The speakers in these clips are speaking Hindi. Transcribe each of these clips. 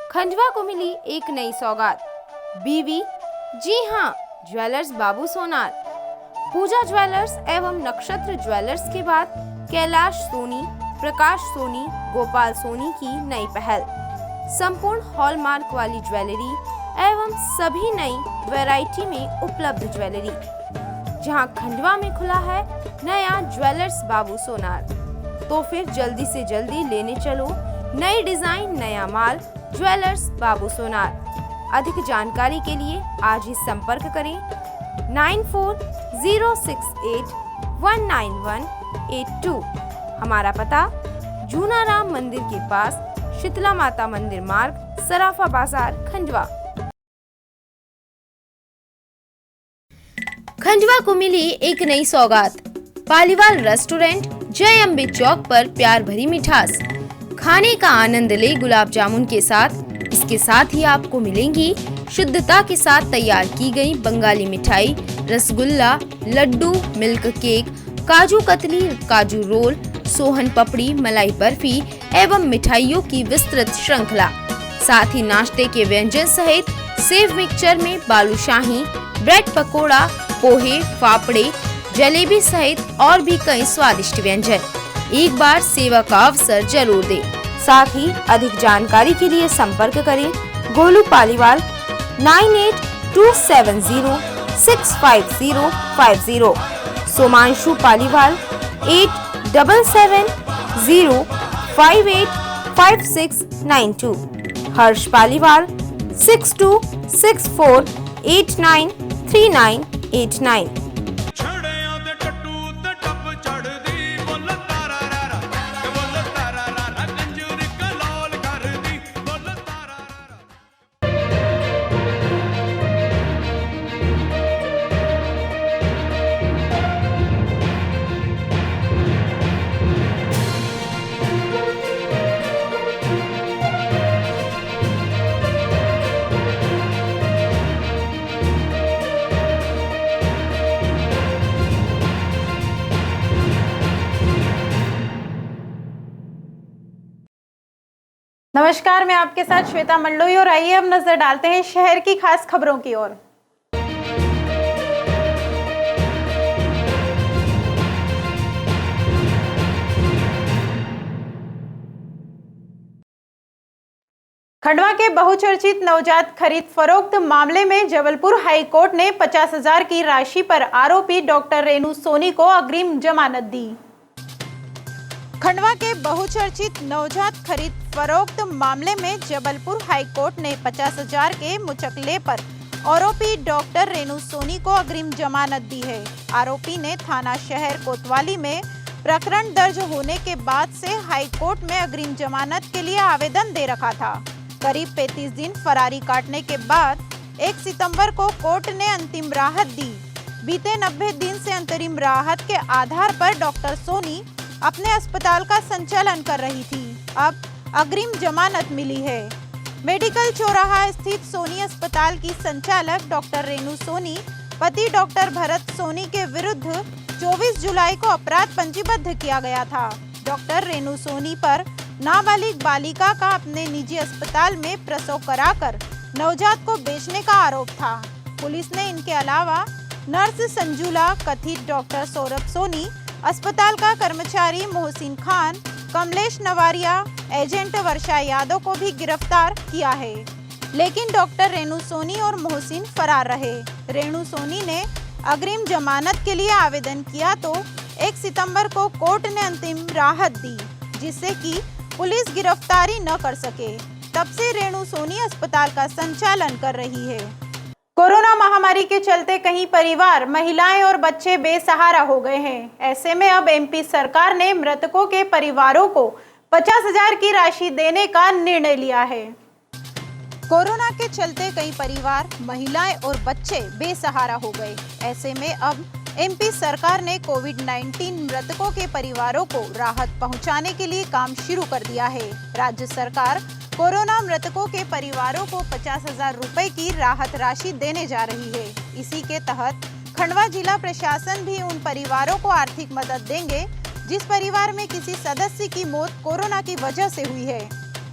खंडवा को मिली एक नई सौगात। बीवी, जी हाँ, ज्वेलर्स बाबू सोनार। पूजा ज्वेलर्स एवं नक्षत्र ज्वेलर्स के बाद कैलाश सोनी, प्रकाश सोनी, गोपाल सोनी की नई पहल। संपूर्ण हॉलमार्क वाली ज्वेलरी एवं सभी नई वैरायटी में उपलब्ध ज्वेलरी। जहां खंडवा में खुला है नया ज्वेलर्स बाबू सोनार, तो फिर जल्दी से जल्दी लेने चलो नई डिजाइन, नया माल ज्वेलर्स बाबू सोनार। अधिक जानकारी के लिए आज ही संपर्क करें 9406819182। हमारा पता जूना राम मंदिर के पास, शीतला माता मंदिर मार्ग, सराफा बाजार, खंडवा। खंडवा को मिली एक नई सौगात। पालीवाल रेस्टोरेंट, जय अम्बे चौक पर प्यार भरी मिठास। खाने का आनंद ले गुलाब जामुन के साथ। इसके साथ ही आपको मिलेंगी शुद्धता के साथ तैयार की गई बंगाली मिठाई, रसगुल्ला, लड्डू, मिल्क केक, काजू कतली, काजू रोल, सोहन पपड़ी, मलाई बर्फी एवं मिठाइयों की विस्तृत श्रृंखला। साथ ही नाश्ते के व्यंजन सहित सेव मिक्सचर में बालूशाही, ब्रेड पकोड़ा, पोहे, फाफड़े, जलेबी सहित और भी कई स्वादिष्ट व्यंजन। एक बार सेवा का अवसर जरूर दें। साथ ही अधिक जानकारी के लिए संपर्क करें गोलू पालीवाल 9827065050, सोमांशु पालीवाल 8770585692, हर्ष पालीवाल 6264893989। नमस्कार, मैं आपके साथ श्वेता मंडलोई और आइए अब नजर डालते हैं शहर की खास खबरों की ओर। खंडवा के बहुचर्चित नवजात खरीद फरोख्त मामले में जबलपुर हाई कोर्ट ने 50,000 की राशि पर आरोपी डॉक्टर रेणु सोनी को अग्रिम जमानत दी। खंडवा के बहुचर्चित नवजात खरीद फरोख्त मामले में जबलपुर हाई कोर्ट ने 50,000 के मुचकले पर आरोपी डॉक्टर रेणु सोनी को अग्रिम जमानत दी है। आरोपी ने थाना शहर कोतवाली में प्रकरण दर्ज होने के बाद से हाई कोर्ट में अग्रिम जमानत के लिए आवेदन दे रखा था। करीब 35 दिन फरारी काटने के बाद 1 सितंबर को कोर्ट ने अंतिम राहत दी। बीते 90 दिन से अंतरिम राहत के आधार पर डॉक्टर सोनी अपने अस्पताल का संचालन कर रही थी। अब अग्रिम जमानत मिली है। मेडिकल चौराहा स्थित सोनी अस्पताल की संचालक डॉक्टर रेणु सोनी पति डॉक्टर भरत सोनी के विरुद्ध 24 जुलाई को अपराध पंजीबद्ध किया गया था। डॉक्टर रेणु सोनी पर नाबालिग बालिका का अपने निजी अस्पताल में प्रसव कराकर नवजात को बेचने का आरोप था। पुलिस ने इनके अलावा नर्स संजुला, कथित डॉक्टर सौरभ सोनी, अस्पताल का कर्मचारी मोहसिन खान, कमलेश नवारिया, एजेंट वर्षा यादव को भी गिरफ्तार किया है। लेकिन डॉक्टर रेणु सोनी और मोहसिन फरार रहे। रेणु सोनी ने अग्रिम जमानत के लिए आवेदन किया तो 1 सितंबर को कोर्ट ने अंतिम राहत दी, जिससे कि पुलिस गिरफ्तारी न कर सके। तब से रेणु सोनी अस्पताल का संचालन कर रही है। कोरोना महामारी के चलते कई परिवार, महिलाएं और बच्चे बेसहारा हो गए हैं। ऐसे में अब एमपी सरकार ने मृतकों के परिवारों को 50,000 की राशि देने का निर्णय लिया है। कोरोना के चलते कई परिवार, महिलाएं और बच्चे बेसहारा हो गए। ऐसे में अब एमपी सरकार ने कोविड-19 मृतकों के परिवारों को राहत पहुंचाने के लिए काम शुरू कर दिया है। राज्य सरकार कोरोना मृतकों के परिवारों को 50,000 रुपए की राहत राशि देने जा रही है। इसी के तहत खंडवा जिला प्रशासन भी उन परिवारों को आर्थिक मदद देंगे जिस परिवार में किसी सदस्य की मौत कोरोना की वजह से हुई है।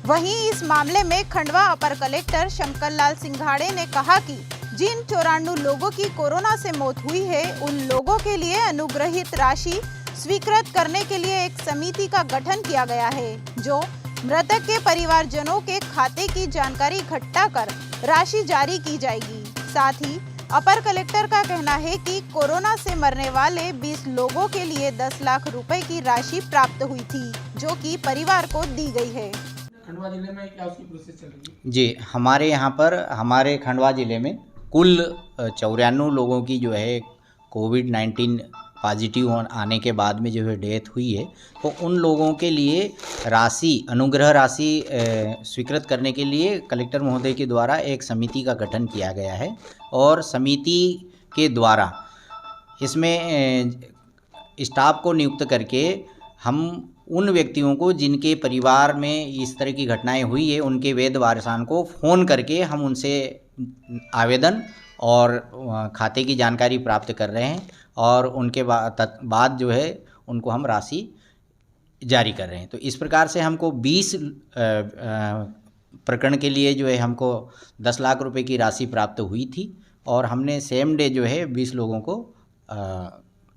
वहीं इस मामले में खंडवा अपर कलेक्टर शंकर लाल सिंघाड़े ने कहा कि जिन 94 लोगों की कोरोना से मौत हुई है, उन लोगों के लिए अनुग्रहित राशि स्वीकृत करने के लिए एक समिति का गठन किया गया है, जो मृतक के परिवारजनों के खाते की जानकारी इकट्ठा कर राशि जारी की जाएगी। साथ ही अपर कलेक्टर का कहना है कि कोरोना से मरने वाले 20 लोगों के लिए 10 लाख रुपए की राशि प्राप्त हुई थी, जो कि परिवार को दी गई है। खंडवा जिले में क्या उसकी प्रोसेस चल रही है? जी, हमारे यहाँ पर हमारे खंडवा ज़िले में कुल 94 लोगों की जो है कोविड-19 पॉजिटिव आने के बाद में जो है डेथ हुई है, तो उन लोगों के लिए राशि अनुग्रह राशि स्वीकृत करने के लिए कलेक्टर महोदय के द्वारा एक समिति का गठन किया गया है और समिति के द्वारा इसमें स्टाफ को नियुक्त करके हम उन व्यक्तियों को जिनके परिवार में इस तरह की घटनाएं हुई है, उनके वैध वारिसान को फ़ोन करके हम उनसे आवेदन और खाते की जानकारी प्राप्त कर रहे हैं और उनके बाद जो है उनको हम राशि जारी कर रहे हैं। तो इस प्रकार से हमको 20 प्रकरण के लिए जो है हमको 10 लाख रुपए की राशि प्राप्त हुई थी और हमने सेम डे जो है 20 लोगों को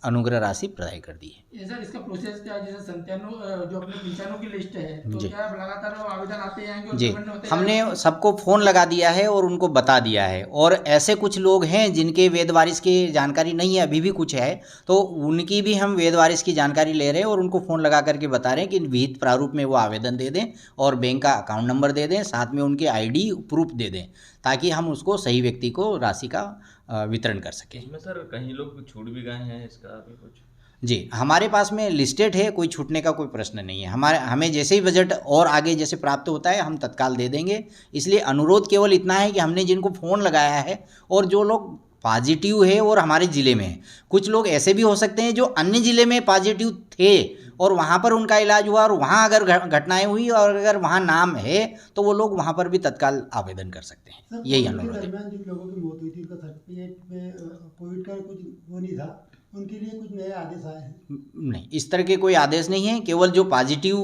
अनुग्रह राशि प्रदान कर दी है। सर, इसका प्रोसेस क्या है? जैसे 97 जो अपने 95 की लिस्ट है, तो क्या लगातार आवेदन आते हैं? जी, हमने सबको फ़ोन लगा दिया है और उनको बता दिया है और ऐसे कुछ लोग हैं जिनके वेद वारिस की जानकारी नहीं है, अभी भी कुछ है, तो उनकी भी हम वेद वारिस की जानकारी ले रहे हैं और उनको फ़ोन लगा करके बता रहे हैं कि विहित प्रारूप में वो आवेदन दे दें और बैंक का अकाउंट नंबर दे दें, साथ में उनकी ID प्रूफ दे दें, ताकि हम उसको सही व्यक्ति को राशि का वितरण कर सकें। इसमें सर कहीं लोग छूट भी गए हैं, इसका भी कुछ? जी, हमारे पास में लिस्टेड है, कोई छूटने का कोई प्रश्न नहीं है। हमें जैसे ही बजट और आगे जैसे प्राप्त होता है हम तत्काल दे देंगे। इसलिए अनुरोध केवल इतना है कि हमने जिनको फ़ोन लगाया है और जो लोग पॉजिटिव है और हमारे ज़िले में है, कुछ लोग ऐसे भी हो सकते हैं जो अन्य ज़िले में पॉजिटिव थे और वहाँ पर उनका इलाज हुआ और वहाँ अगर घटनाएं हुई और अगर वहाँ नाम है तो वो लोग वहाँ पर भी तत्काल आवेदन कर सकते हैं। यही अनुरोध है। जिन लोगों की मौत हुई थी उनका सर्टिफिकेट में कोविड का कुछ वो नहीं था, उनके लिए कुछ नए आदेश आए हैं? नहीं, इस तरह के कोई आदेश नहीं है। केवल जो पॉजिटिव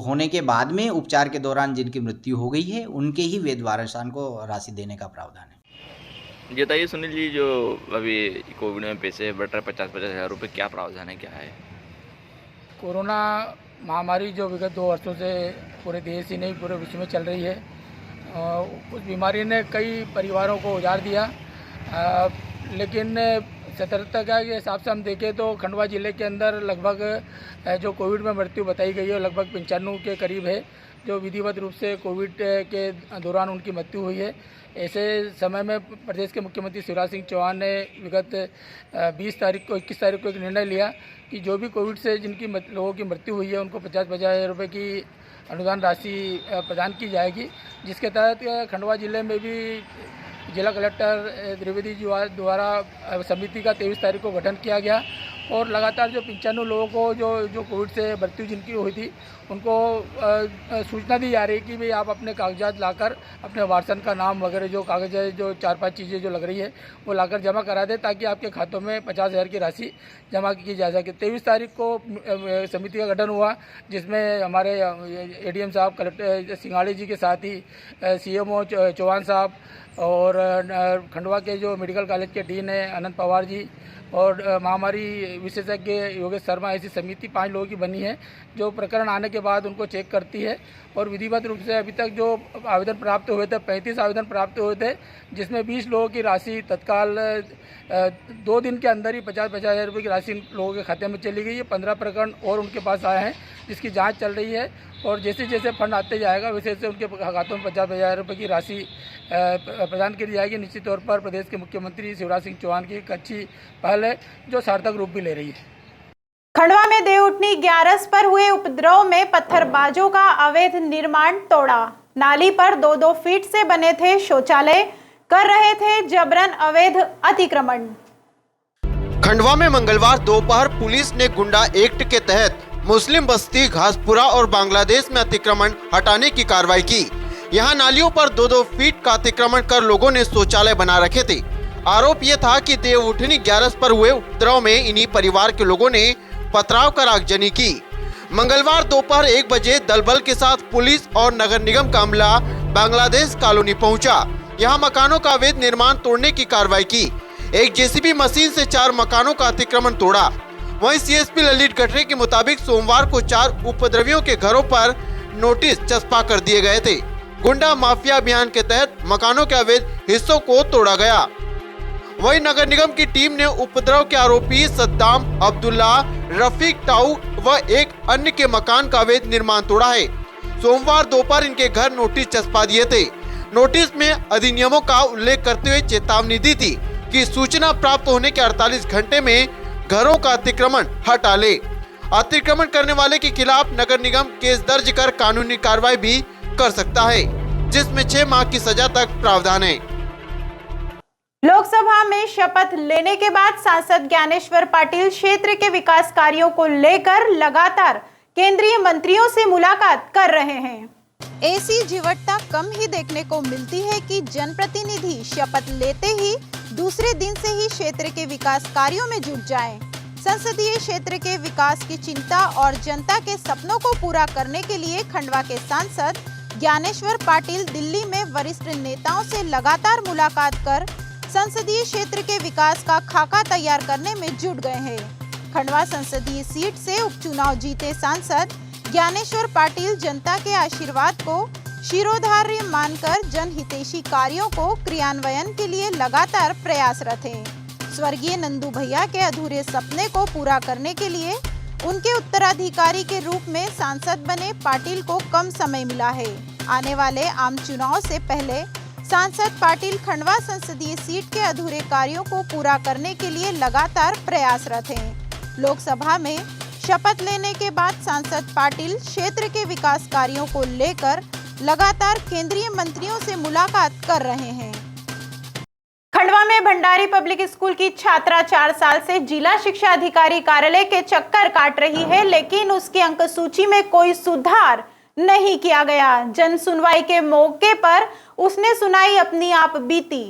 होने के बाद में उपचार के दौरान जिनकी मृत्यु हो गई है उनके ही वेद वारिसान को राशि देने का प्रावधान है। जी बताइए सुनील जी, जो अभी कोविड में पैसे बढ़ रहे 50-50 हज़ार रुपये, क्या प्रावधान है, क्या है? कोरोना महामारी जो विगत 2 वर्षों से पूरे देश ही नहीं पूरे विश्व में चल रही है, उस बीमारी ने कई परिवारों को उजाड़ दिया, लेकिन सतर्कता के हिसाब से हम देखें तो खंडवा ज़िले के अंदर लगभग जो कोविड में मृत्यु बताई गई है लगभग 95 के करीब है, जो विधिवत रूप से कोविड के दौरान उनकी मृत्यु हुई है। ऐसे समय में प्रदेश के मुख्यमंत्री शिवराज सिंह चौहान ने विगत 21 तारीख को एक निर्णय लिया कि जो भी कोविड से जिनकी लोगों की मृत्यु हुई है उनको 50-50 हज़ार रुपये की अनुदान राशि प्रदान की जाएगी, जिसके तहत खंडवा ज़िले में भी जिला कलेक्टर द्विवेदी जी द्वारा समिति का 23 तारीख को गठन किया गया और लगातार जो 95 लोगों को जो कोविड से मृत्यु जिनकी हुई थी उनको सूचना दी जा रही है कि भाई आप अपने कागजात लाकर अपने वारसन का नाम वगैरह जो कागज है, जो 4-5 चीज़ें जो लग रही है वो लाकर जमा करा दें, ताकि आपके खातों में 50,000 की राशि जमा की जा सके। 23 तारीख को समिति का गठन हुआ, जिसमें हमारे ADM साहब, कलेक्टर सिंघाड़े जी के साथ ही CMO चौहान साहब और खंडवा के जो मेडिकल कॉलेज के डीन है अनंत पवार जी और महामारी विशेषज्ञ योगेश शर्मा, ऐसी समिति 5 लोगों की बनी है जो प्रकरण आने के बाद उनको चेक करती है और विधिवत रूप से अभी तक जो आवेदन प्राप्त हुए थे 35 आवेदन प्राप्त हुए थे, जिसमें 20 लोगों की राशि तत्काल 2 दिन के अंदर ही 50-50 हज़ार रुपये की राशि लोगों के खाते में चली गई है। 15 प्रकरण और उनके पास आए हैं जिसकी जांच चल रही है और जैसे जैसे फंड आते जाएगा वैसे वैसे उनके खातों में 50,000 रुपये की राशि प्रदान की जाएगी। निश्चित तौर पर प्रदेश के मुख्यमंत्री शिवराज सिंह चौहान की एक अच्छी पहल है जो सार्थक रूप भी ले रही है। खंडवा में देवउठनी 11 पर हुए उपद्रव में पत्थरबाजों का अवैध निर्माण तोड़ा। नाली पर 2-2 फीट से बने थे शौचालय, कर रहे थे जबरन अवैध अतिक्रमण। खंडवा में मंगलवार दोपहर पुलिस ने गुंडा एक्ट के तहत मुस्लिम बस्ती घासपुरा और बांग्लादेश में अतिक्रमण हटाने की कार्रवाई की। यहाँ नालियों पर 2-2 फीट का अतिक्रमण कर लोगों ने शौचालय बना रखे थे। आरोप ये था कि देवउठनी 11 पर हुए उपद्रव में इन्हीं परिवार के लोगों ने पथराव कर आगजनी की। मंगलवार दोपहर 1 बजे दल बल के साथ पुलिस और नगर निगम का अमला बांग्लादेश कॉलोनी पहुंचा। यहां मकानों का अवैध निर्माण तोड़ने की कार्रवाई की। एक जेसीबी मशीन से 4 मकानों का अतिक्रमण तोड़ा। वहीं सीएसपी ललित गठरे के मुताबिक सोमवार को 4 उपद्रवियों के घरों पर नोटिस चस्पा कर दिए गए थे। गुंडा माफिया अभियान के तहत मकानों के अवैध हिस्सों को तोड़ा गया। वहीं नगर निगम की टीम ने उपद्रव के आरोपी सद्दाम, अब्दुल्ला, रफीक टाऊ व एक अन्य के मकान का अवैध निर्माण तोड़ा है। सोमवार दोपहर इनके घर नोटिस चस्पा दिए थे। नोटिस में अधिनियमों का उल्लेख करते हुए चेतावनी दी थी कि सूचना प्राप्त होने के 48 घंटे में घरों का अतिक्रमण हटा ले। अतिक्रमण करने वाले के खिलाफ नगर निगम केस दर्ज कर कानूनी कार्रवाई भी कर सकता है, जिसमें 6 माह की सजा तक प्रावधान है। लोकसभा में शपथ लेने के बाद सांसद ज्ञानेश्वर पाटिल क्षेत्र के विकास कार्यों को लेकर लगातार केंद्रीय मंत्रियों से मुलाकात कर रहे हैं। ऐसी जीवटता कम ही देखने को मिलती है कि जनप्रतिनिधि शपथ लेते ही दूसरे दिन से ही क्षेत्र के विकास कार्यों में जुट जाएं। संसदीय क्षेत्र के विकास की चिंता और जनता के सपनों को पूरा करने के लिए खंडवा के सांसद ज्ञानेश्वर पाटिल दिल्ली में वरिष्ठ नेताओं से लगातार मुलाकात कर संसदीय क्षेत्र के विकास का खाका तैयार करने में जुट गए हैं। खंडवा संसदीय सीट से उपचुनाव जीते सांसद ज्ञानेश्वर पाटिल जनता के आशीर्वाद को शिरोधार्य मानकर जनहितैषी कार्यों को क्रियान्वयन के लिए लगातार प्रयासरत हैं। स्वर्गीय नंदू भैया के अधूरे सपने को पूरा करने के लिए उनके उत्तराधिकारी के रूप में सांसद बने पाटिल को कम समय मिला है। आने वाले आम चुनाव से पहले सांसद पाटिल खंडवा संसदीय सीट के अधूरे कार्यों को पूरा करने के लिए लगातार प्रयासरत हैं। लोकसभा में शपथ लेने के बाद सांसद पाटिल क्षेत्र के विकास कार्यों को लेकर लगातार केंद्रीय मंत्रियों से मुलाकात कर रहे हैं। खंडवा में भंडारी पब्लिक स्कूल की छात्रा 4 साल से जिला शिक्षा अधिकारी कार्यालय के चक्कर काट रही है, लेकिन उसकी अंक सूची में कोई सुधार नहीं किया गया। जन सुनवाई के मौके पर उसने सुनाई अपनी आप बीती।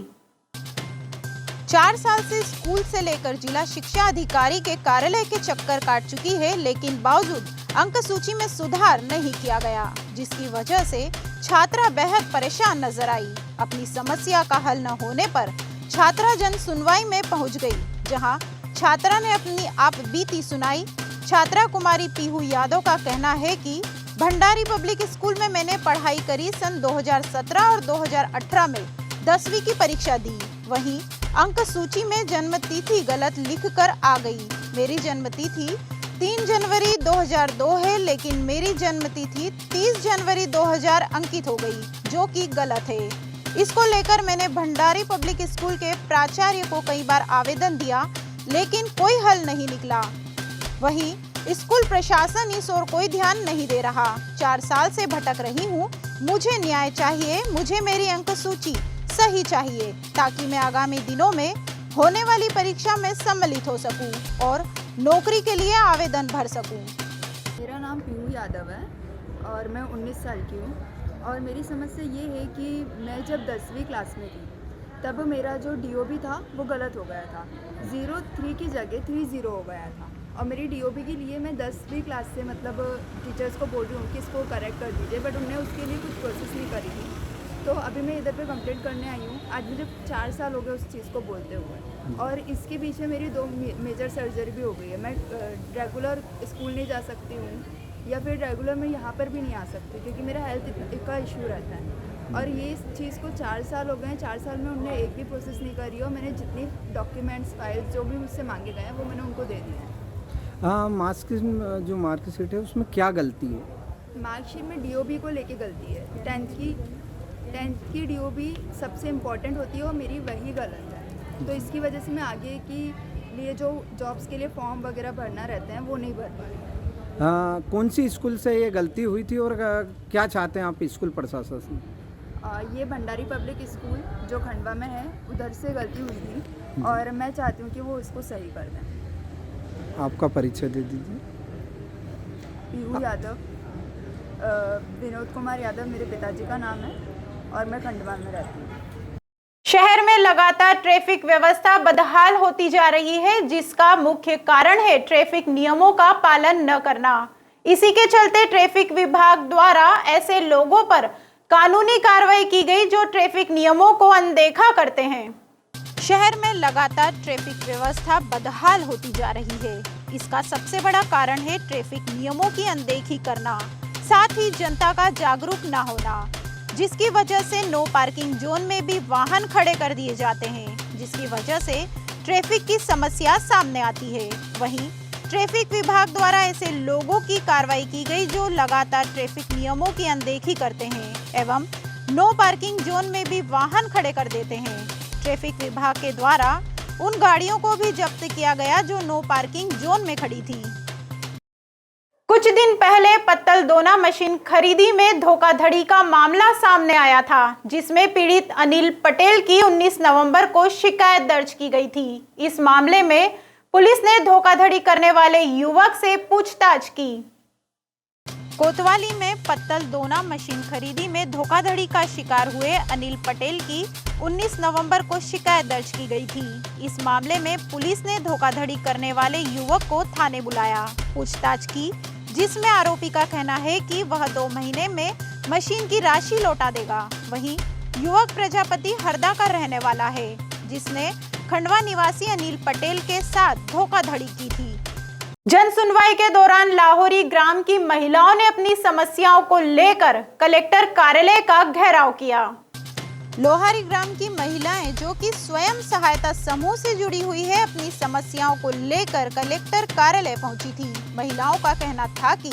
4 साल से स्कूल से लेकर जिला शिक्षा अधिकारी के कार्यालय के चक्कर काट चुकी है, लेकिन बावजूद अंक सूची में सुधार नहीं किया गया, जिसकी वजह से छात्रा बेहद परेशान नजर आई। अपनी समस्या का हल न होने पर छात्रा जन सुनवाई में पहुंच गई, जहां छात्रा ने अपनी आप बीती सुनाई। छात्रा कुमारी पीहू यादव का कहना है कि भंडारी पब्लिक स्कूल में मैंने पढ़ाई करी। सन 2017 और 2018 में 10वीं की परीक्षा दी। वहीं अंक सूची में जन्म तिथि गलत लिखकर आ गई। मेरी जन्म तिथि 3 जनवरी 2002 है, लेकिन मेरी जन्म तिथि 30 जनवरी 2000 अंकित हो गई, जो कि गलत है। इसको लेकर मैंने भंडारी पब्लिक स्कूल के प्राचार्य को कई बार आवेदन दिया, लेकिन कोई हल नहीं निकला। वहीं स्कूल प्रशासन इस ओर कोई ध्यान नहीं दे रहा। 4 साल से भटक रही हूँ। मुझे न्याय चाहिए। मुझे मेरी अंक सूची सही चाहिए, ताकि मैं आगामी दिनों में होने वाली परीक्षा में सम्मिलित हो सकूं और नौकरी के लिए आवेदन भर सकूं। मेरा नाम पीहू यादव है और मैं 19 साल की हूँ। और मेरी समस्या ये है कि मैं जब 10वीं क्लास में थी, तब मेरा जो DOB था वो गलत हो गया था। 03 की जगह 30 हो गया था। और मेरी DOB के लिए मैं 10वीं क्लास से मतलब टीचर्स को बोल रही हूँ कि इसको करेक्ट कर दीजिए, बट उन्होंने उसके लिए कुछ प्रोसेस नहीं करी थी। तो अभी मैं इधर पे कंप्लेंट करने आई हूँ। आज मुझे 4 साल हो गए उस चीज़ को बोलते हुए, और इसके पीछे मेरी 2 मेजर सर्जरी भी हो गई है। मैं रेगुलर स्कूल नहीं जा सकती हूँ, या फिर रेगुलर मैं यहाँ पर भी नहीं आ सकती, क्योंकि मेरा हेल्थ का इशू रहता है। और ये इस चीज़ को 4 साल हो गए हैं। 4 साल में उन्होंने एक भी प्रोसेस नहीं करी, और मैंने जितनी डॉक्यूमेंट्स फाइल्स जो भी मुझसे मांगे गए हैं वो मैंने उनको दे दिए हैं। जो मार्कशीट है उसमें क्या गलती है? मार्कशीट में DOB को लेके गलती है। 10th की DOB सबसे इम्पोर्टेंट होती है, और मेरी वही गलत है। तो इसकी वजह से मैं आगे की लिए जो जॉब्स के लिए फॉर्म वगैरह भरना रहते हैं वो नहीं भर पा रही। कौन सी स्कूल से ये गलती हुई थी और क्या चाहते हैं आप स्कूल प्रशासन से? ये भंडारी पब्लिक स्कूल जो खंडवा में है, उधर से गलती हुई थी, और मैं चाहती हूँ कि वो इसको सही कर दें। आपका परिचय दे दीजिए। पीहू यादव, विनोद कुमार यादव मेरे पिताजी का नाम है, और मैं खंडवा में रहती हूँ। शहर में लगातार ट्रैफिक व्यवस्था बदहाल होती जा रही है, जिसका मुख्य कारण है ट्रैफिक नियमों का पालन न करना। इसी के चलते ट्रैफिक विभाग द्वारा ऐसे लोगों पर कानूनी कार्रवाई की गई जो ट्रैफिक नियमों को अनदेखा करते हैं। शहर में लगातार ट्रैफिक व्यवस्था बदहाल होती जा रही है। इसका सबसे बड़ा कारण है ट्रैफिक नियमों की अनदेखी करना, साथ ही जनता का जागरूक न होना, जिसकी वजह से नो पार्किंग जोन में भी वाहन खड़े कर दिए जाते हैं, जिसकी वजह से ट्रैफिक की समस्या सामने आती है। वहीं ट्रैफिक विभाग द्वारा ऐसे लोगों की कार्रवाई की गई जो लगातार ट्रैफिक नियमों की अनदेखी करते हैं एवं नो पार्किंग जोन में भी वाहन खड़े कर देते हैं। ट्रैफिक विभाग के द्वारा उन गाड़ियों को भी जब्त किया गया जो नो पार्किंग जोन में खड़ी थी। कुछ दिन पहले पत्तल दोना मशीन खरीदी में धोखाधड़ी का मामला सामने आया था, जिसमें पीड़ित अनिल पटेल की 19 नवंबर को शिकायत दर्ज की गई थी। इस मामले में पुलिस ने धोखाधड़ी करने वाले युवक से पूछताछ की। कोतवाली में पत्तल दोना मशीन खरीदी में धोखाधड़ी का शिकार हुए अनिल पटेल की 19 नवंबर को शिकायत दर्ज की गई थी। इस मामले में पुलिस ने धोखाधड़ी करने वाले युवक को थाने बुलाया, पूछताछ की, जिसमें आरोपी का कहना है कि वह 2 महीने में मशीन की राशि लौटा देगा। वहीं युवक प्रजापति हरदा का रहने वाला है, जिसने खंडवा निवासी अनिल पटेल के साथ धोखाधड़ी की थी। जन सुनवाई के दौरान लाहौरी ग्राम की महिलाओं ने अपनी समस्याओं को लेकर कलेक्टर कार्यालय का घेराव किया। लोहारी ग्राम की महिलाएं जो कि स्वयं सहायता समूह से जुड़ी हुई है, अपनी समस्याओं को लेकर कलेक्टर कार्यालय पहुंची थी। महिलाओं का कहना था कि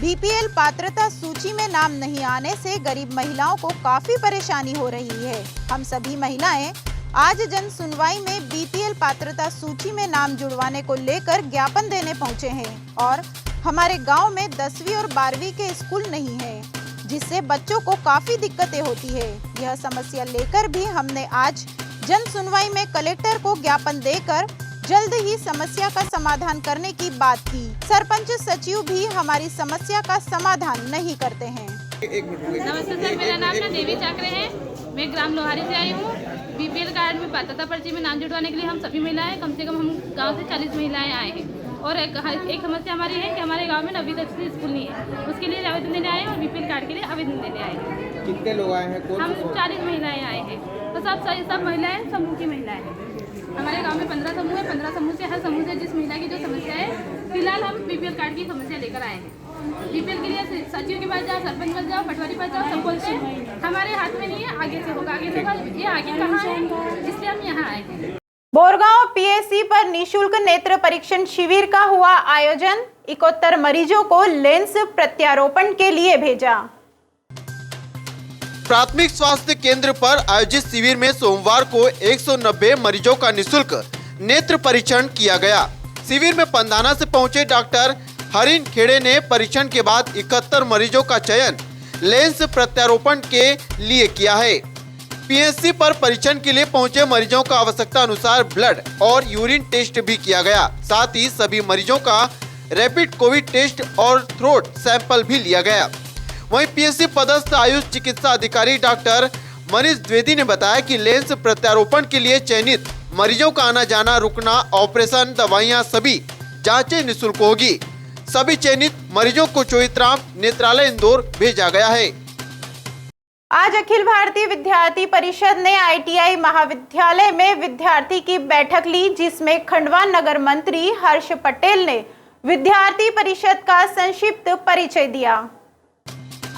बीपीएल पात्रता सूची में नाम नहीं आने से गरीब महिलाओं को काफी परेशानी हो रही है। हम सभी महिलाएं आज जन सुनवाई में बीपीएल पात्रता सूची में नाम जुड़वाने को लेकर ज्ञापन देने पहुंचे हैं और हमारे गांव में 10वीं और 12वीं के स्कूल नहीं है, जिससे बच्चों को काफी दिक्कतें होती है। यह समस्या लेकर भी हमने आज जन सुनवाई में कलेक्टर को ज्ञापन देकर जल्द ही समस्या का समाधान करने की बात की। सरपंच सचिव भी हमारी समस्या का समाधान नहीं करते हैं। नमस्ते सर, मेरा नाम देवी चाकरे है। मैं ग्राम लोहारी से आई हूँ। बीपीएल कार्ड में पात्रता पर्ची में नाम जुड़वाने के लिए हम सभी महिलाएं, कम से कम हम गांव से 40 महिलाएं आए हैं और एक समस्या हमारी है कि हमारे गांव में 9वीं तक स्कूल नहीं है, उसके लिए आवेदन देने आए हैं और बीपीएल कार्ड के लिए आवेदन देने आए हैं। कितने लोग आए हैं? हम 40 महिलाएं आए हैं, तो सब महिलाएं समूह की महिलाएं हैं। हमारे गाँव में 15 समूह है, 15 समूह से हर समूह से जिस महिला की जो समस्या है, फिलहाल हम बीपीएल कार्ड की समस्या लेकर आए हैं। बीपीएल के लिए सचिव के पास जाओ, सरपंच पास जाओ, पटवारी पास जाओ, सब बोलते हैं हमारे हाथ में नहीं है, आगे से होगा, आगे से होगा। ये आगे कहाँ है, इसलिए हम यहाँ आए थे। बोरगांव पीएससी पर निशुल्क नेत्र परीक्षण शिविर का हुआ आयोजन। 71 मरीजों को लेंस प्रत्यारोपण के लिए भेजा। प्राथमिक स्वास्थ्य केंद्र पर आयोजित शिविर में सोमवार को 190 मरीजों का निःशुल्क नेत्र परीक्षण किया गया। शिविर में पंधाना से पहुंचे डॉक्टर हरिन खेड़े ने परीक्षण के बाद 71 मरीजों का चयन लेंस प्रत्यारोपण के लिए किया है। पीएससी पर परीक्षण के लिए पहुंचे मरीजों का आवश्यकता अनुसार ब्लड और यूरिन टेस्ट भी किया गया। साथ ही सभी मरीजों का रैपिड कोविड टेस्ट और थ्रोट सैंपल भी लिया गया। वहीं पीएससी पदस्थ आयुष चिकित्सा अधिकारी डॉक्टर मनीष द्विवेदी ने बताया कि लेंस प्रत्यारोपण के लिए चयनित मरीजों का आना जाना, रुकना, ऑपरेशन, दवाइयां सभी जांचें निःशुल्क होगी। सभी चयनित मरीजों को चोइत्राम नेत्रालय इंदौर भेजा गया है। आज अखिल भारतीय विद्यार्थी परिषद ने आईटीआई महाविद्यालय में विद्यार्थी की बैठक ली, जिसमें खंडवा नगर मंत्री हर्ष पटेल ने विद्यार्थी परिषद का संक्षिप्त परिचय दिया।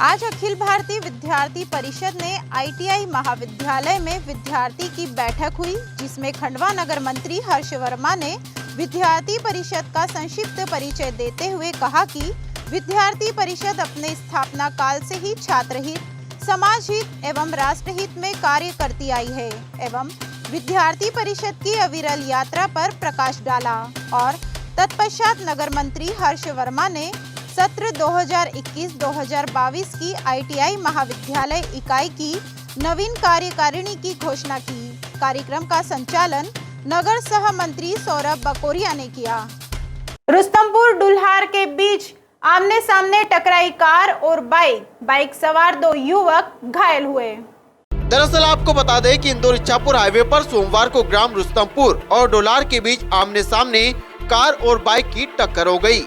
आज अखिल भारतीय विद्यार्थी परिषद ने आईटीआई महाविद्यालय में विद्यार्थी की बैठक हुई, जिसमें खंडवा नगर मंत्री हर्ष वर्मा ने विद्यार्थी परिषद का संक्षिप्त परिचय देते हुए कहा कि विद्यार्थी परिषद अपने स्थापना काल से ही छात्र हित, समाज हित एवं राष्ट्र हित में कार्य करती आई है एवं विद्यार्थी परिषद की अविरल यात्रा पर प्रकाश डाला। और तत्पश्चात नगर मंत्री हर्ष वर्मा ने सत्र 2021-2022 की आईटीआई महाविद्यालय इकाई की नवीन कार्यकारिणी की घोषणा की। कार्यक्रम का संचालन नगर सह मंत्री सौरभ बकोरिया ने किया। रुस्तमपुर डुल्हार के बीच आमने सामने टकराई कार और बाइक सवार 2 युवक घायल हुए। दरअसल आपको बता दें कि इंदौर इच्छापुर हाईवे पर सोमवार को ग्राम रुस्तमपुर और डोलार के बीच आमने सामने कार और बाइक की टक्कर हो गई।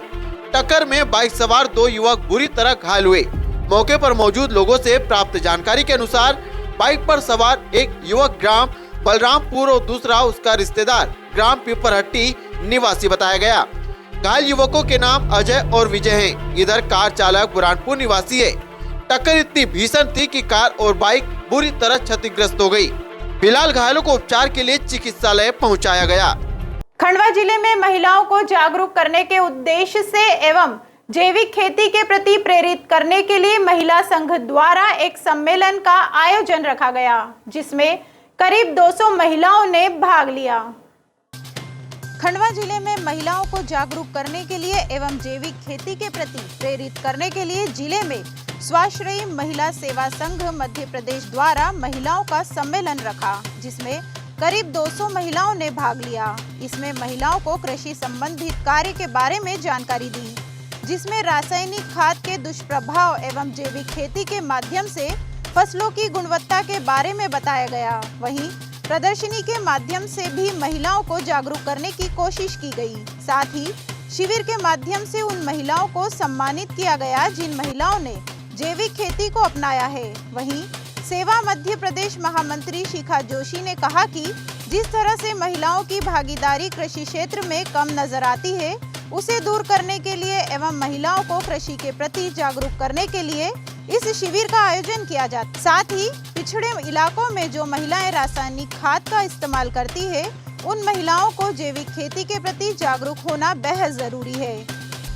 टक्कर में बाइक सवार 2 युवक बुरी तरह घायल हुए। मौके पर मौजूद लोगों से प्राप्त जानकारी के अनुसार बाइक पर सवार एक युवक ग्राम बलरामपुर और दूसरा उसका रिश्तेदार ग्राम पिपरहट्टी निवासी बताया गया। घायल युवकों के नाम अजय और विजय हैं। इधर कार चालक बुरहानपुर निवासी है। टक्कर इतनी भीषण थी कि कार और बाइक बुरी तरह क्षतिग्रस्त हो गई। फिलहाल घायलों को उपचार के लिए चिकित्सालय पहुंचाया गया। खंडवा जिले में महिलाओं को जागरूक करने के उद्देश्य से एवं जैविक खेती के प्रति प्रेरित करने के लिए महिला संघ द्वारा एक सम्मेलन का आयोजन रखा गया, जिसमें करीब 200 महिलाओं ने भाग लिया। खंडवा जिले में महिलाओं को जागरूक करने के लिए एवं जैविक खेती के प्रति प्रेरित करने के लिए जिले में स्वाश्रयी महिला सेवा संघ मध्य प्रदेश द्वारा महिलाओं का सम्मेलन रखा, जिसमें करीब 200 महिलाओं ने भाग लिया। इसमें महिलाओं को कृषि संबंधित कार्य के बारे में जानकारी दी, जिसमें रासायनिक खाद के दुष्प्रभाव एवं जैविक खेती के माध्यम से फसलों की गुणवत्ता के बारे में बताया गया। वहीं प्रदर्शनी के माध्यम से भी महिलाओं को जागरूक करने की कोशिश की गई। साथ ही शिविर के माध्यम से उन महिलाओं को सम्मानित किया गया जिन महिलाओं ने जैविक खेती को अपनाया है। वहीं सेवा मध्य प्रदेश महामंत्री शिखा जोशी ने कहा कि जिस तरह से महिलाओं की भागीदारी कृषि क्षेत्र में कम नजर आती है, उसे दूर करने के लिए एवं महिलाओं को कृषि के प्रति जागरूक करने के लिए इस शिविर का आयोजन किया जाता है। साथ ही पिछड़े इलाकों में जो महिलाएं रासायनिक खाद का इस्तेमाल करती है, उन महिलाओं को जैविक खेती के प्रति जागरूक होना बेहद जरूरी है।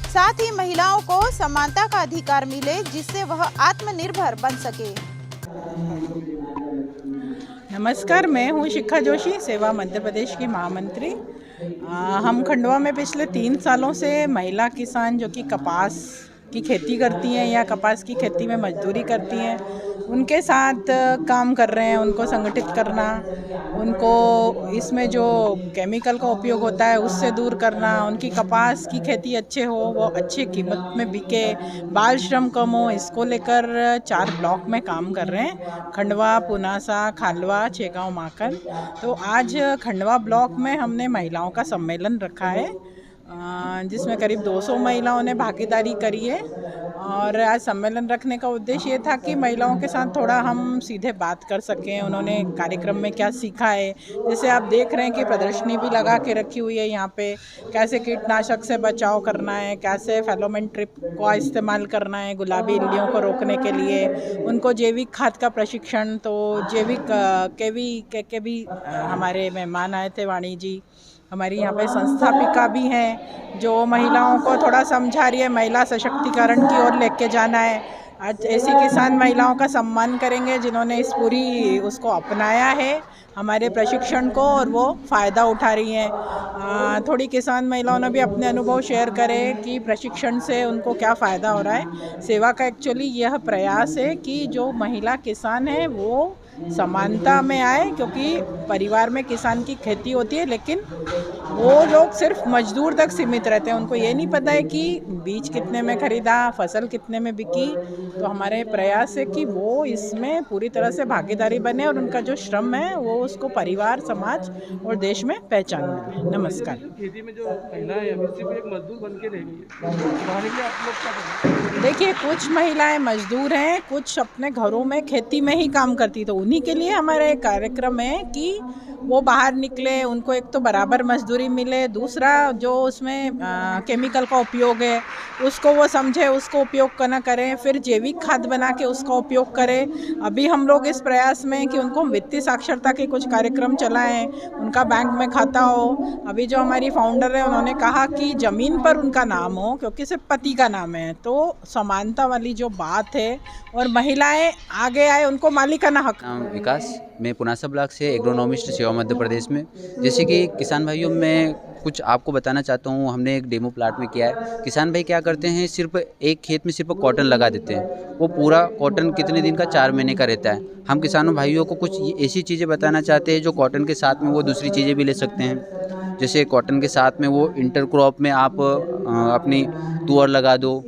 साथ ही महिलाओं को समानता का अधिकार मिले, जिससे वह आत्मनिर्भर बन सके। नमस्कार, मैं हूँ शिखा जोशी, सेवा मध्य प्रदेश की महामंत्री। हम खंडवा में पिछले 3 सालों से महिला किसान जो कि कपास की खेती करती हैं या कपास की खेती में मजदूरी करती हैं, उनके साथ काम कर रहे हैं। उनको संगठित करना, उनको इसमें जो केमिकल का उपयोग होता है उससे दूर करना, उनकी कपास की खेती अच्छे हो, वो अच्छी कीमत में बिके, बाल श्रम कम हो, इसको लेकर 4 ब्लॉक में काम कर रहे हैं। खंडवा, पुनासा, खालवा, छेगांव, माकन। तो आज खंडवा ब्लॉक में हमने महिलाओं का सम्मेलन रखा है, जिसमें करीब 200 महिलाओं ने भागीदारी करी है। और आज सम्मेलन रखने का उद्देश्य ये था कि महिलाओं के साथ थोड़ा हम सीधे बात कर सकें, उन्होंने कार्यक्रम में क्या सीखा है। जैसे आप देख रहे हैं कि प्रदर्शनी भी लगा के रखी हुई है यहाँ पे, कैसे कीटनाशक से बचाव करना है, कैसे फेलोमेन ट्रिप का इस्तेमाल करना है गुलाबी इल्लियों को रोकने के लिए, उनको जैविक खाद का प्रशिक्षण। तो जैविक के भी हमारे मेहमान आए थे, वाणी जी हमारी यहाँ पे संस्थापिका भी हैं, जो महिलाओं को थोड़ा समझा रही है, महिला सशक्तिकरण की ओर लेके जाना है। आज ऐसी किसान महिलाओं का सम्मान करेंगे जिन्होंने इस पूरी उसको अपनाया है, हमारे प्रशिक्षण को, और वो फ़ायदा उठा रही हैं। थोड़ी किसान महिलाओं ने भी अपने अनुभव शेयर करे कि प्रशिक्षण से उनको क्या फ़ायदा हो रहा है। सेवा का एक्चुअली यह प्रयास है कि जो महिला किसान है वो समानता में आए, क्योंकि परिवार में किसान की खेती होती है, लेकिन वो लोग सिर्फ मजदूर तक सीमित रहते हैं। उनको ये नहीं पता है कि बीज कितने में खरीदा, फसल कितने में बिकी। तो हमारे प्रयास है कि वो इसमें पूरी तरह से भागीदारी बने और उनका जो श्रम है वो उसको परिवार, समाज और देश में पहचान मिले। नमस्कार। खेती में जो महिलाएं अभी सिर्फ एक मजदूर बन के रह गई है, आप लोग क्या करें? देखिए, कुछ महिलाएं मजदूर हैं, कुछ अपने घरों में खेती में ही काम करती, तो उन्हीं के लिए हमारा एक कार्यक्रम है कि वो बाहर निकले, उनको एक तो बराबर मजदूरी मिले, दूसरा जो उसमें केमिकल का उपयोग है उसको वो समझे, उसको उपयोग करना करें, फिर जैविक खाद बना के उसका उपयोग करें। अभी हम लोग इस प्रयास में कि उनको वित्तीय साक्षरता के कुछ कार्यक्रम चलाएं, उनका बैंक में खाता हो। अभी जो हमारी फाउंडर है उन्होंने कहा कि ज़मीन पर उनका नाम हो, क्योंकि सिर्फ पति का नाम है। तो समानता वाली जो बात है और महिलाएं आगे आए, उनको मालिकाना हक। विकास, मैं पुनासा ब्लॉक से एग्रोनॉमिस्ट सेवा मध्य प्रदेश में। जैसे कि किसान भाइयों, मैं कुछ आपको बताना चाहता हूँ। हमने एक डेमो प्लाट में किया है। किसान भाई क्या करते हैं, सिर्फ एक खेत में सिर्फ कॉटन लगा देते हैं। वो पूरा कॉटन कितने दिन का, 4 महीने का रहता है। हम किसानों भाइयों को कुछ ऐसी चीज़ें बताना चाहते हैं जो कॉटन के साथ में वो दूसरी चीज़ें भी ले सकते हैं। जैसे कॉटन के साथ में वो इंटर क्रॉप में आप अपनी तुअर लगा दो,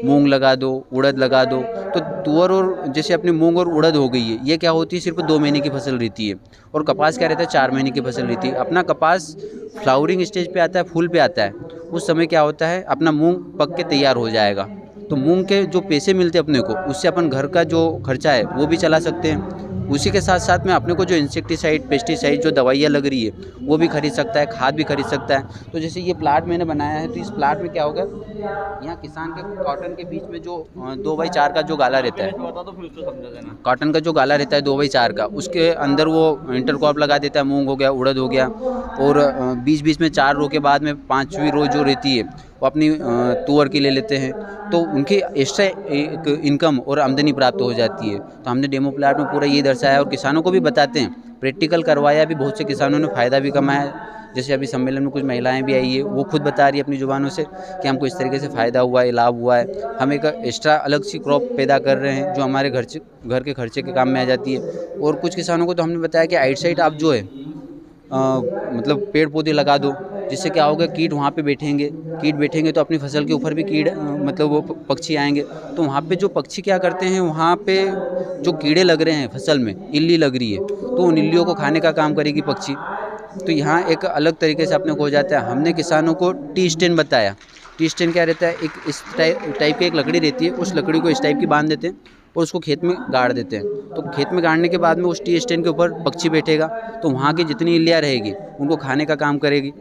मूंग लगा दो, उड़द लगा दो। तो तुअर और जैसे अपनी मूंग और उड़द हो गई है, ये क्या होती है, सिर्फ 2 महीने की फसल रहती है। और कपास क्या रहता है, 4 महीने की फसल रहती है। अपना कपास फ्लावरिंग स्टेज पे आता है, फूल पे आता है, उस समय क्या होता है, अपना मूंग पक के तैयार हो जाएगा। तो मूंग के जो पैसे मिलते हैं अपने को, उससे अपन घर का जो खर्चा है वो भी चला सकते हैं। उसी के साथ साथ में अपने को जो इंसेक्टिसाइड, पेस्टिसाइड, जो दवाइयाँ लग रही है वो भी खरीद सकता है, खाद भी खरीद सकता है। तो जैसे ये प्लाट मैंने बनाया है, तो इस प्लाट में क्या होगा, यहाँ किसान के कॉटन के बीच में जो 2x4 का जो गाला रहता है, कॉटन का जो गाला रहता है 2x4 का, उसके अंदर वो इंटरक्रॉप लगा देता है, मूंग हो गया, उड़द हो गया। और बीच बीच में 4 रो के बाद में 5वीं रो जो रहती है वो अपनी तुअर की ले लेते हैं। तो उनकी एक्स्ट्रा एक इनकम और आमदनी प्राप्त हो जाती है। तो हमने डेमो प्लाट में पूरा ये दर्शाया और किसानों को भी बताते हैं, प्रैक्टिकल करवाया भी, बहुत से किसानों ने फ़ायदा भी कमाया। जैसे अभी सम्मेलन में कुछ महिलाएं भी आई है, वो खुद बता रही है अपनी ज़ुबानों से कि हमको इस तरीके से फ़ायदा हुआ है, लाभ हुआ है। हम एक एक्स्ट्रा अलग सी क्रॉप पैदा कर रहे हैं जो हमारे घर के खर्चे के काम में आ जाती है। और कुछ किसानों को तो हमने बताया कि आउटसाइड आप जो है मतलब पेड़ पौधे लगा दो, जिससे क्या होगा, कीट वहाँ पे बैठेंगे तो अपनी फसल के ऊपर भी कीट मतलब वो पक्षी आएंगे। तो वहाँ पे जो पक्षी क्या करते हैं, वहाँ पे जो कीड़े लग रहे हैं फसल में, इल्ली लग रही है, तो उन इल्लियों को खाने का काम करेगी पक्षी। तो यहाँ एक अलग तरीके से अपने को हो जाता है। हमने किसानों को टी स्टैंड बताया। टी स्टैंड क्या रहता है, एक इस टाइप की एक लकड़ी रहती है, उस लकड़ी को इस टाइप की बांध देते हैं और उसको खेत में गाड़ देते हैं। तो खेत में गाड़ने के बाद में उस टी स्टैंड के ऊपर पक्षी बैठेगा, तो वहाँ की जितनी इल्लियाँ रहेगी उनको खाने का काम करेगी,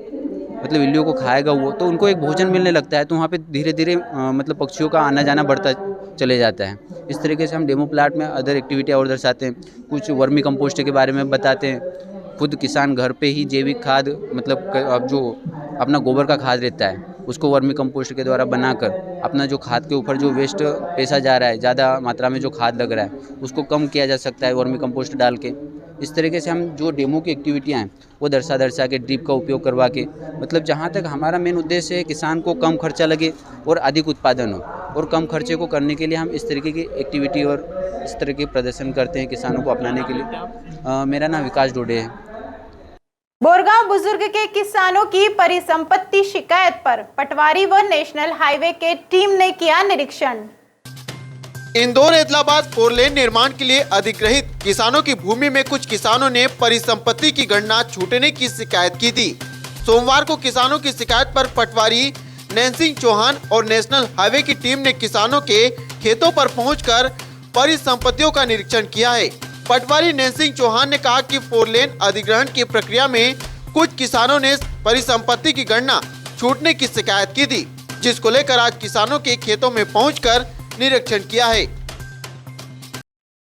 मतलब इल्लियों को खाएगा वो, तो उनको एक भोजन मिलने लगता है। तो वहाँ पे धीरे धीरे मतलब पक्षियों का आना जाना बढ़ता चले जाता है। इस तरीके से हम डेमो प्लाट में अदर एक्टिविटी और दर्शाते हैं। कुछ वर्मी कंपोस्ट के बारे में बताते हैं। खुद किसान घर पे ही जैविक खाद, मतलब अब जो अपना गोबर का खाद रहता है उसको वर्मी कंपोस्ट के द्वारा बनाकर अपना जो खाद के ऊपर जो वेस्ट पैसा जा रहा है, ज़्यादा मात्रा में जो खाद लग रहा है, उसको कम किया जा सकता है वर्मी कंपोस्ट डाल के। इस तरीके से हम जो डेमो की एक्टिविटियाँ हैं वो दर्शा के ड्रिप का उपयोग करवा के, मतलब जहाँ तक हमारा मेन उद्देश्य है किसान को कम खर्चा लगे और अधिक उत्पादन हो, और कम खर्चे को करने के लिए हम इस तरीके की एक्टिविटी और इस तरह के प्रदर्शन करते हैं किसानों को अपनाने के लिए। मेरा नाम विकास डोडे है। बोरगांव बुजुर्ग के किसानों की परिसंपत्ति शिकायत पर पटवारी व नेशनल हाईवे के टीम ने किया निरीक्षण। इंदौर इलाहाबाद 4 लेन निर्माण के लिए अधिग्रहित किसानों की भूमि में कुछ किसानों ने परिसंपत्ति की गणना छूटने की शिकायत की थी। सोमवार को किसानों की शिकायत पर पटवारी नैनसिंह चौहान और नेशनल हाईवे की टीम ने किसानों के खेतों पर पहुंचकर परिसंपत्तियों का निरीक्षण किया है। पटवारी नैनसिंह चौहान ने कहा कि 4 लेन अधिग्रहण की प्रक्रिया में कुछ किसानों ने परिसंपत्ति की गणना छूटने की शिकायत की थी, जिसको लेकर आज किसानों के खेतों में पहुंचकर निरीक्षण किया है।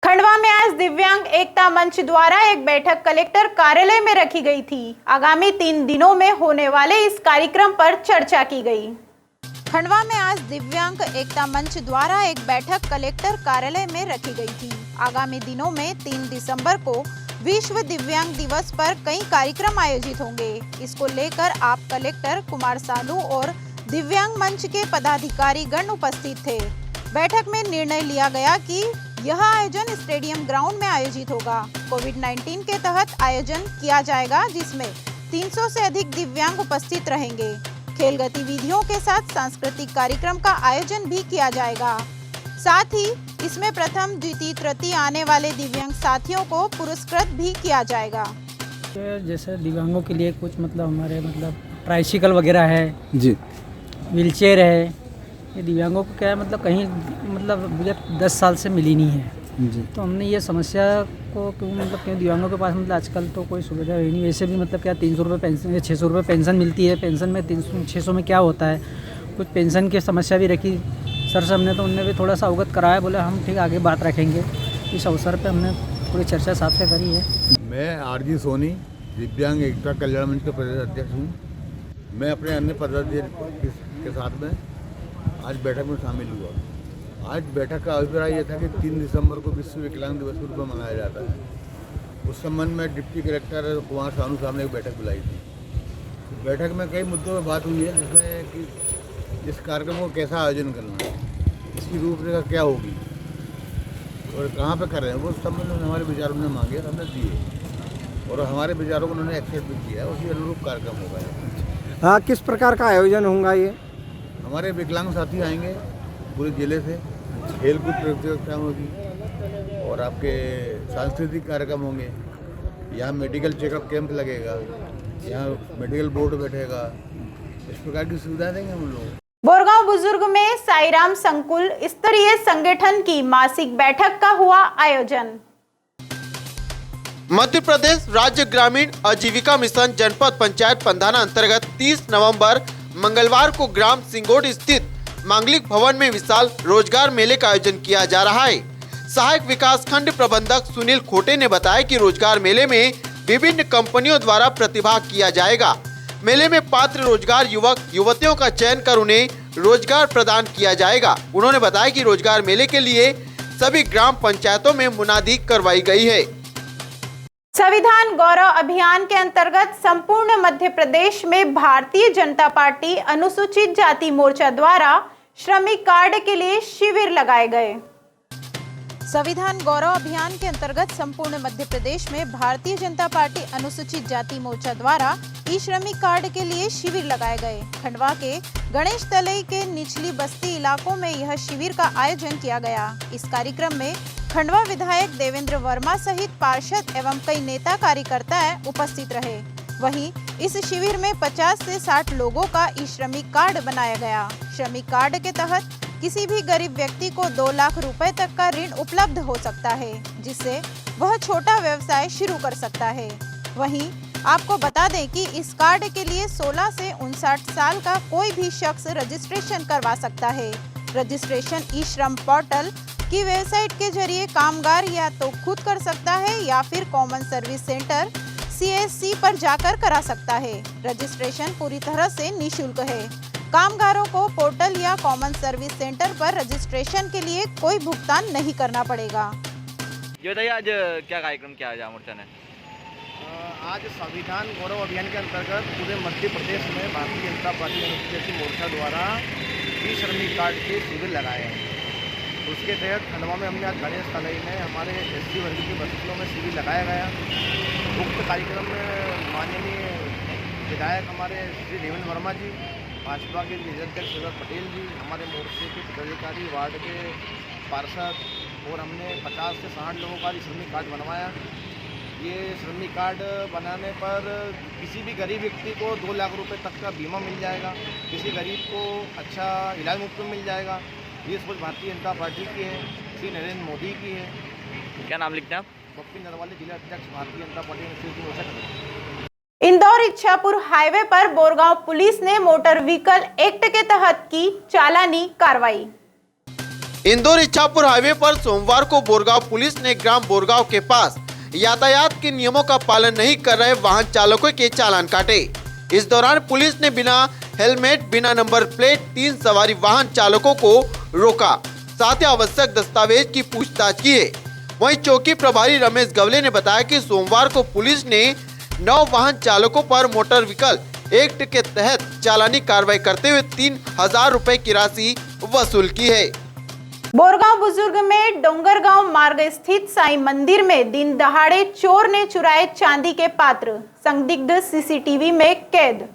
खंडवा में आज दिव्यांग एकता मंच द्वारा एक बैठक कलेक्टर कार्यालय में रखी गई थी। आगामी 3 दिनों में होने वाले इस कार्यक्रम पर चर्चा की गई। खंडवा में आज दिव्यांग एकता मंच द्वारा एक बैठक कलेक्टर कार्यालय में रखी गई थी। आगामी दिनों में 3 दिसंबर को विश्व दिव्यांग दिवस पर कई कार्यक्रम आयोजित होंगे। इसको लेकर आप कलेक्टर कुमार सानू और दिव्यांग मंच के पदाधिकारी गण उपस्थित थे। बैठक में निर्णय लिया गया कि यह आयोजन स्टेडियम ग्राउंड में आयोजित होगा। कोविड-19 के तहत आयोजन किया जाएगा, जिसमें 300 से अधिक दिव्यांग उपस्थित रहेंगे। खेल गतिविधियों के साथ सांस्कृतिक कार्यक्रम का आयोजन भी किया जाएगा। साथ ही इसमें प्रथम, द्वितीय, तृतीय आने वाले दिव्यांग साथियों को पुरस्कृत भी किया जाएगा। जैसे दिव्यांगों के लिए कुछ हमारे ट्राइसिकल वगैरह है जी, व्हीलचेयर है। ये दिव्यांगों को क्या है कहीं मुझे 10 साल से मिली नहीं है जी। तो हमने ये समस्या को क्यों दिव्यांगों के पास आजकल तो कोई सुविधा है नहीं। वैसे भी क्या 300 रुपये पेंशन या 600 रुपये पेंशन मिलती है। पेंशन में 300-600 में क्या होता है, कुछ पेंशन की समस्या भी रखी सर से हमने, तो उनने भी थोड़ा सा अवगत कराया। बोले हम ठीक आगे बात रखेंगे। इस अवसर पर हमने पूरी चर्चा साथ से करी है। मैं आरजी सोनी, दिव्यांग एकता कल्याण मंच का प्रदेश अध्यक्ष हूँ। मैं अपने अन्य पदाधिकारी के साथ में आज बैठक में शामिल हुआ। आज बैठक का अभिप्राय यह था कि 3 दिसंबर को विश्व विकलांग दिवस के रूप में मनाया जाता है। उस संबंध में डिप्टी कलेक्टर कुमार सानू साहब ने एक बैठक बुलाई थी। बैठक में कई मुद्दों पर बात हुई है, जिसमें कि इस कार्यक्रम को कैसा आयोजन करना है, इसकी रूपरेखा क्या होगी और कहाँ पे कर रहे हैं, वो संबंध में हमारे विचार उन्होंने मांगे, हमने दिए और हमारे विचारों को उन्होंने एक्सेप्ट भी किया। उसी अनुरूप कार्यक्रम होगा। किस प्रकार का आयोजन होगा ये? हमारे विकलांग साथी आएंगे, पूरे जिले से खेलकूद प्रतियोगिता होगी और आपके सांस्कृतिक कार्यक्रम होंगे। यहाँ मेडिकल चेकअप कैंप लगेगा, यहाँ मेडिकल बोर्ड बैठेगा, इस प्रकार की सुविधा देंगे हम लोग। बोरगांव बुजुर्ग में साईराम संकुल स्तरीय संगठन की मासिक बैठक का हुआ आयोजन। मध्य प्रदेश राज्य ग्रामीण आजीविका मिशन जनपद पंचायत पंधाना अंतर्गत 30 नवंबर मंगलवार को ग्राम सिंगोड स्थित मांगलिक भवन में विशाल रोजगार मेले का आयोजन किया जा रहा है। सहायक विकास खंड प्रबंधक सुनील खोटे ने बताया कि रोजगार मेले में विभिन्न कंपनियों द्वारा प्रतिभाग किया जाएगा। मेले में पात्र रोजगार युवक युवतियों का चयन कर उन्हें रोजगार प्रदान किया जाएगा। उन्होंने बताया कि रोजगार मेले के लिए सभी ग्राम पंचायतों में मुनादी करवाई गई है। संविधान गौरव अभियान के अंतर्गत संपूर्ण मध्य प्रदेश में भारतीय जनता पार्टी अनुसूचित जाति मोर्चा द्वारा श्रमिक कार्ड के लिए शिविर लगाए गए। संविधान गौरव अभियान के अंतर्गत संपूर्ण मध्य प्रदेश में भारतीय जनता पार्टी अनुसूचित जाति मोर्चा द्वारा ई श्रमिक कार्ड के लिए शिविर लगाए गए। खंडवा के गणेश तलई के निचली बस्ती इलाकों में यह शिविर का आयोजन किया गया। इस कार्यक्रम में खंडवा विधायक देवेंद्र वर्मा सहित पार्षद एवं कई नेता कार्यकर्ता उपस्थित रहे। वहीं इस शिविर में 50 से 60 लोगों का ई श्रमिक कार्ड बनाया गया। श्रमिक कार्ड के तहत किसी भी गरीब व्यक्ति को 2 लाख रुपए तक का ऋण उपलब्ध हो सकता है, जिससे वह छोटा व्यवसाय शुरू कर सकता है। वहीं आपको बता दें कि इस कार्ड के लिए 16 से 59 साल का कोई भी शख्स रजिस्ट्रेशन करवा सकता है। रजिस्ट्रेशन ई श्रम पोर्टल की वेबसाइट के जरिए कामगार या तो खुद कर सकता है या फिर कॉमन सर्विस सेंटर CSC पर जाकर करा सकता है। रजिस्ट्रेशन पूरी तरह से निःशुल्क है। कामगारों को पोर्टल या कॉमन सर्विस सेंटर पर रजिस्ट्रेशन के लिए कोई भुगतान नहीं करना पड़ेगा। ये बताइए आज क्या कार्यक्रम किया है मोर्चा ने? आज संविधान गौरव अभियान के अंतर्गत पूरे मध्य प्रदेश में भारतीय जनता पार्टी अनुसूचित मोर्चा द्वारा ई श्रमिक कार्ड के शिविर लगाए हैं। उसके तहत खंडवा में हमने आज गणेश तलई में हमारे SC वर्ग की बस्तियों में शिविर लगाया गया। उक्त कार्यक्रम में माननीय विधायक हमारे श्री देवेंद्र वर्मा जी, भाजपा के निरंजन श्रीधर पटेल जी, हमारे मोर्चे के पदाधिकारी, वार्ड के पार्षद और हमने 50 से 60 लोगों का श्रमिक कार्ड बनवाया। ये श्रमिक कार्ड बनाने पर किसी भी गरीब व्यक्ति को 2 लाख रुपए तक का बीमा मिल जाएगा। किसी गरीब को अच्छा इलाज मुफ्त में मिल जाएगा। ये सोच भारतीय जनता पार्टी की है, श्री नरेंद्र मोदी की है। क्या नाम लिखते हैं आप? बप्पी नरवाले जिला अध्यक्ष भारतीय जनता पार्टी अनुसूचित मोर्चा। इंदौर इच्छापुर हाईवे पर बोरगांव पुलिस ने मोटर व्हीकल एक्ट के तहत की चालानी कार्रवाई। इंदौर इच्छापुर हाईवे पर सोमवार को बोरगांव पुलिस ने ग्राम बोरगांव के पास यातायात के नियमों का पालन नहीं कर रहे वाहन चालकों के चालान काटे। इस दौरान पुलिस ने बिना हेलमेट, बिना नंबर प्लेट 3 सवारी वाहन चालकों को रोका, साथ ही आवश्यक दस्तावेज की पूछताछ की है। वहीं चौकी प्रभारी रमेश गवले ने बताया कि सोमवार को पुलिस ने 9 वाहन चालकों पर मोटर व्हीकल एक्ट के तहत चालानी कार्रवाई करते हुए 3000 रुपए की राशि वसूल की है। बोरगांव बुजुर्ग में डोंगरगांव मार्ग स्थित साईं मंदिर में दिन दहाड़े चोर ने चुराए चांदी के पात्र, संदिग्ध CCTV में कैद।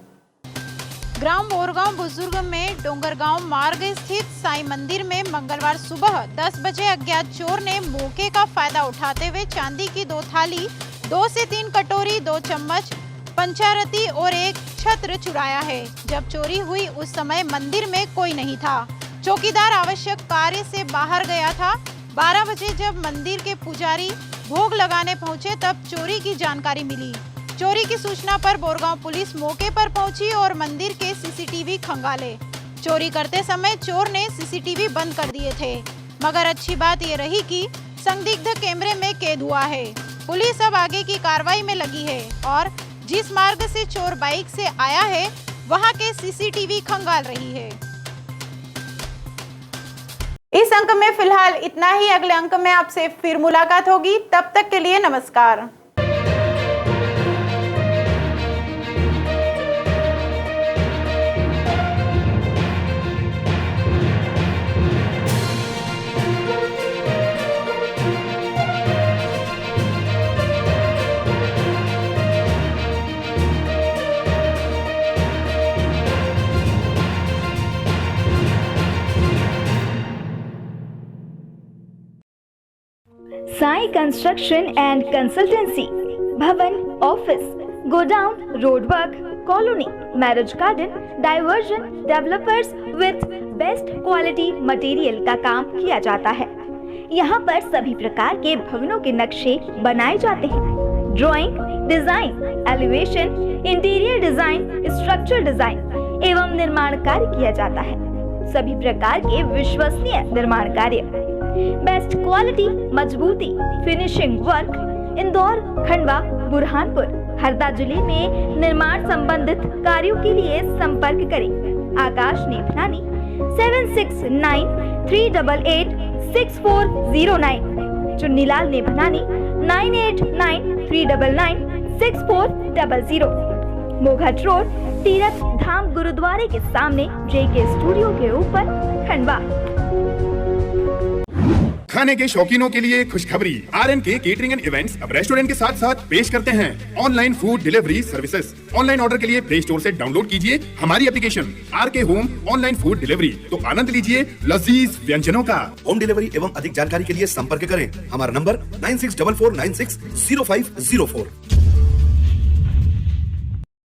ग्राम बोरगांव बुजुर्ग में डोंगरगांव मार्ग स्थित साईं मंदिर में मंगलवार सुबह 10 बजे अज्ञात चोर ने मौके का फायदा उठाते हुए चांदी की 2 थाली, 2 से 3 कटोरी, 2 चम्मच, पंचारती और 1 छत्र चुराया है। जब चोरी हुई उस समय मंदिर में कोई नहीं था। चौकीदार आवश्यक कार्य से बाहर गया था। 12 बजे जब मंदिर के पुजारी भोग लगाने पहुंचे तब चोरी की जानकारी मिली। चोरी की सूचना पर बोरगांव पुलिस मौके पर पहुंची और मंदिर के CCTV खंगाले। चोरी करते समय चोर ने CCTV बंद कर दिए थे, मगर अच्छी बात ये रही कि संदिग्ध कैमरे में कैद हुआ है। पुलिस अब आगे की कार्रवाई में लगी है और जिस मार्ग से चोर बाइक से आया है वहां के CCTV खंगाल रही है। इस अंक में फिलहाल इतना ही। अगले अंक में आपसे फिर मुलाकात होगी। तब तक के लिए नमस्कार। कंस्ट्रक्शन एंड कंसल्टेंसी, भवन, office, godown, road work, colony, marriage garden, diversion, developers with best quality material का काम किया जाता है। यहाँ पर सभी प्रकार के भवनों के नक्शे बनाए जाते हैं। Drawing, design, elevation, interior design, structure design एवं निर्माण कार्य किया जाता है। सभी प्रकार के विश्वसनीय निर्माण कार्य, बेस्ट क्वालिटी, मजबूती, फिनिशिंग वर्क इंदौर, खंडवा, बुरहानपुर, हरदा जिले में निर्माण संबंधित कार्यों के लिए संपर्क करें आकाश नेभनानी 7693886409, चुन्नीलाल नेभनानी 9893996400, मोघट रोड, तीरथ धाम गुरुद्वारे के सामने JK स्टूडियो के ऊपर, खंडवा। खाने के शौकीनों के लिए खुशखबरी, RNK केटरिंग एंड इवेंट्स अब रेस्टोरेंट के साथ साथ पेश करते हैं online food delivery services. Online order के लिए प्ले स्टोर से डाउनलोड कीजिए हमारी application RK home online food delivery, तो आनंद लीजिए लजीज व्यंजनों का। होम डिलीवरी एवं अधिक जानकारी के लिए संपर्क करें हमारा नंबर 9644960504।